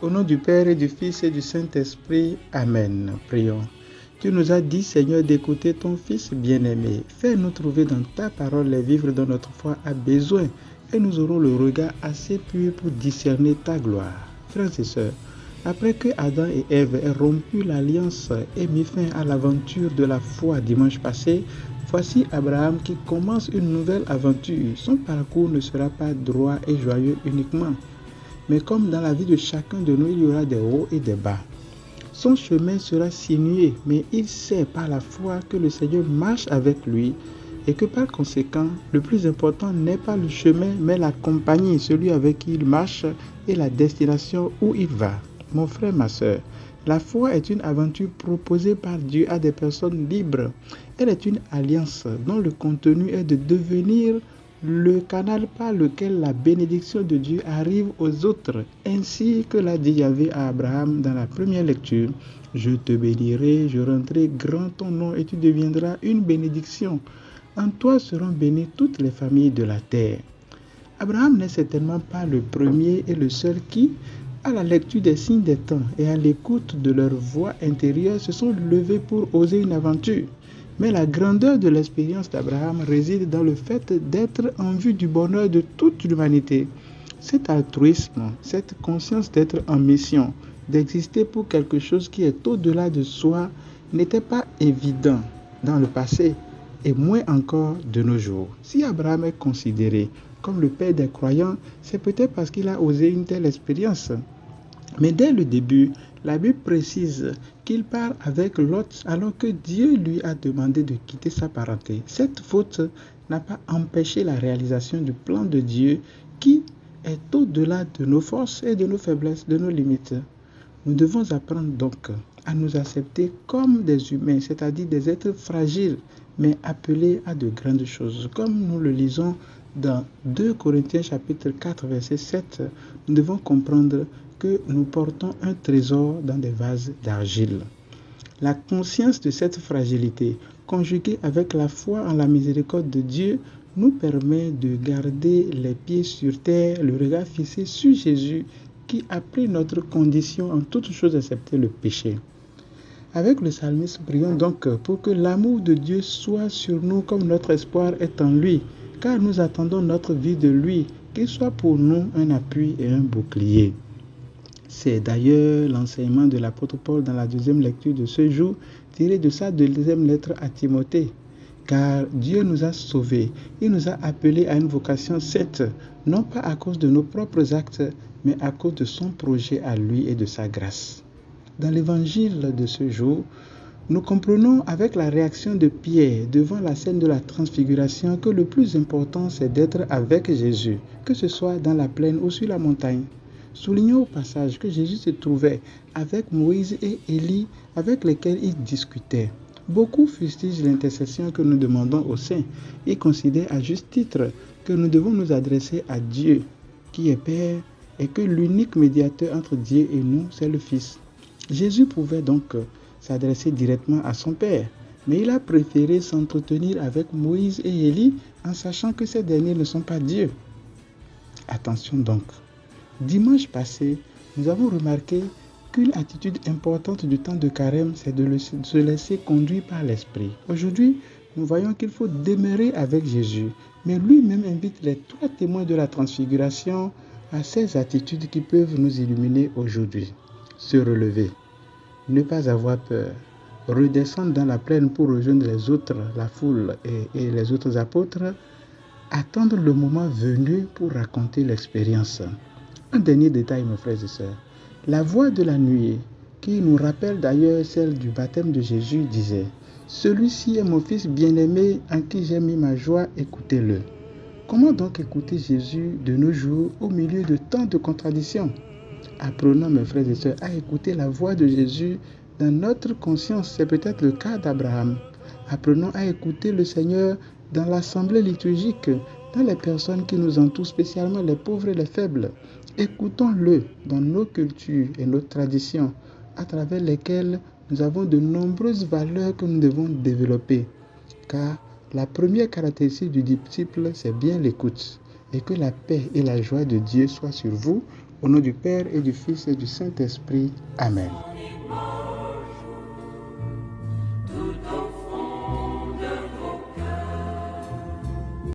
Au nom du Père et du Fils et du Saint-Esprit. Amen. Prions. Tu nous as dit, Seigneur, d'écouter ton Fils bien-aimé. Fais-nous trouver dans ta parole les vivres dont notre foi a besoin et nous aurons le regard assez pur pour discerner ta gloire. Frères et sœurs, après que Adam et Ève aient rompu l'alliance et mis fin à l'aventure de la foi dimanche passé, voici Abraham qui commence une nouvelle aventure. Son parcours ne sera pas droit et joyeux uniquement, mais comme dans la vie de chacun de nous, il y aura des hauts et des bas. Son chemin sera sinueux, mais il sait par la foi que le Seigneur marche avec lui et que par conséquent, le plus important n'est pas le chemin, mais la compagnie, celui avec qui il marche et la destination où il va. Mon frère, ma soeur, la foi est une aventure proposée par Dieu à des personnes libres. Elle est une alliance dont le contenu est de devenir le canal par lequel la bénédiction de Dieu arrive aux autres, ainsi que l'a dit Yahvé à Abraham dans la première lecture. Je te bénirai, je rendrai grand ton nom et tu deviendras une bénédiction. En toi seront bénies toutes les familles de la terre. Abraham n'est certainement pas le premier et le seul qui, à la lecture des signes des temps et à l'écoute de leur voix intérieure, se sont levés pour oser une aventure. Mais la grandeur de l'expérience d'Abraham réside dans le fait d'être en vue du bonheur de toute l'humanité. Cet altruisme, cette conscience d'être en mission, d'exister pour quelque chose qui est au-delà de soi, n'était pas évident dans le passé et moins encore de nos jours. Si Abraham est considéré comme le père des croyants, c'est peut-être parce qu'il a osé une telle expérience. Mais dès le début, la Bible précise qu'il part avec Lot alors que Dieu lui a demandé de quitter sa parenté. Cette faute n'a pas empêché la réalisation du plan de Dieu qui est au-delà de nos forces et de nos faiblesses, de nos limites. Nous devons apprendre donc à nous accepter comme des humains, c'est-à-dire des êtres fragiles, mais appelés à de grandes choses. Comme nous le lisons dans 2 Corinthiens chapitre 4, verset 7, nous devons comprendre que nous portons un trésor dans des vases d'argile. La conscience de cette fragilité, conjuguée avec la foi en la miséricorde de Dieu, nous permet de garder les pieds sur terre, le regard fixé sur Jésus, qui a pris notre condition en toutes choses excepté le péché. Avec le psalmiste, prions donc pour que l'amour de Dieu soit sur nous comme notre espoir est en lui, car nous attendons notre vie de lui, qu'il soit pour nous un appui et un bouclier. C'est d'ailleurs l'enseignement de l'apôtre Paul dans la deuxième lecture de ce jour, tiré de sa deuxième lettre à Timothée. Car Dieu nous a sauvés, il nous a appelés à une vocation sainte, non pas à cause de nos propres actes, mais à cause de son projet à lui et de sa grâce. Dans l'évangile de ce jour, nous comprenons avec la réaction de Pierre devant la scène de la transfiguration que le plus important c'est d'être avec Jésus, que ce soit dans la plaine ou sur la montagne. Soulignons au passage que Jésus se trouvait avec Moïse et Élie avec lesquels il discutait. Beaucoup fustigent l'intercession que nous demandons aux saints et considèrent à juste titre que nous devons nous adresser à Dieu, qui est Père, et que l'unique médiateur entre Dieu et nous, c'est le Fils. Jésus pouvait donc s'adresser directement à son Père, mais il a préféré s'entretenir avec Moïse et Élie en sachant que ces derniers ne sont pas Dieu. Attention donc. Dimanche passé, nous avons remarqué qu'une attitude importante du temps de carême, c'est de se laisser conduire par l'Esprit. Aujourd'hui, nous voyons qu'il faut demeurer avec Jésus, mais lui-même invite les 3 témoins de la transfiguration à ces attitudes qui peuvent nous illuminer aujourd'hui. Se relever, ne pas avoir peur, redescendre dans la plaine pour rejoindre les autres, la foule et les autres apôtres, attendre le moment venu pour raconter l'expérience. Un dernier détail, mes frères et sœurs. La voix de la nuée, qui nous rappelle d'ailleurs celle du baptême de Jésus, disait « Celui-ci est mon fils bien-aimé en qui j'ai mis ma joie, écoutez-le ». Comment donc écouter Jésus de nos jours au milieu de tant de contradictions? Apprenons, mes frères et sœurs, à écouter la voix de Jésus dans notre conscience. C'est peut-être le cas d'Abraham. Apprenons à écouter le Seigneur dans l'assemblée liturgique, dans les personnes qui nous entourent, spécialement les pauvres et les faibles. Écoutons-le dans nos cultures et nos traditions, à travers lesquelles nous avons de nombreuses valeurs que nous devons développer. Car la première caractéristique du disciple, c'est bien l'écoute. Et que la paix et la joie de Dieu soient sur vous, Au nom du Père et du Fils et du Saint-Esprit. Amen.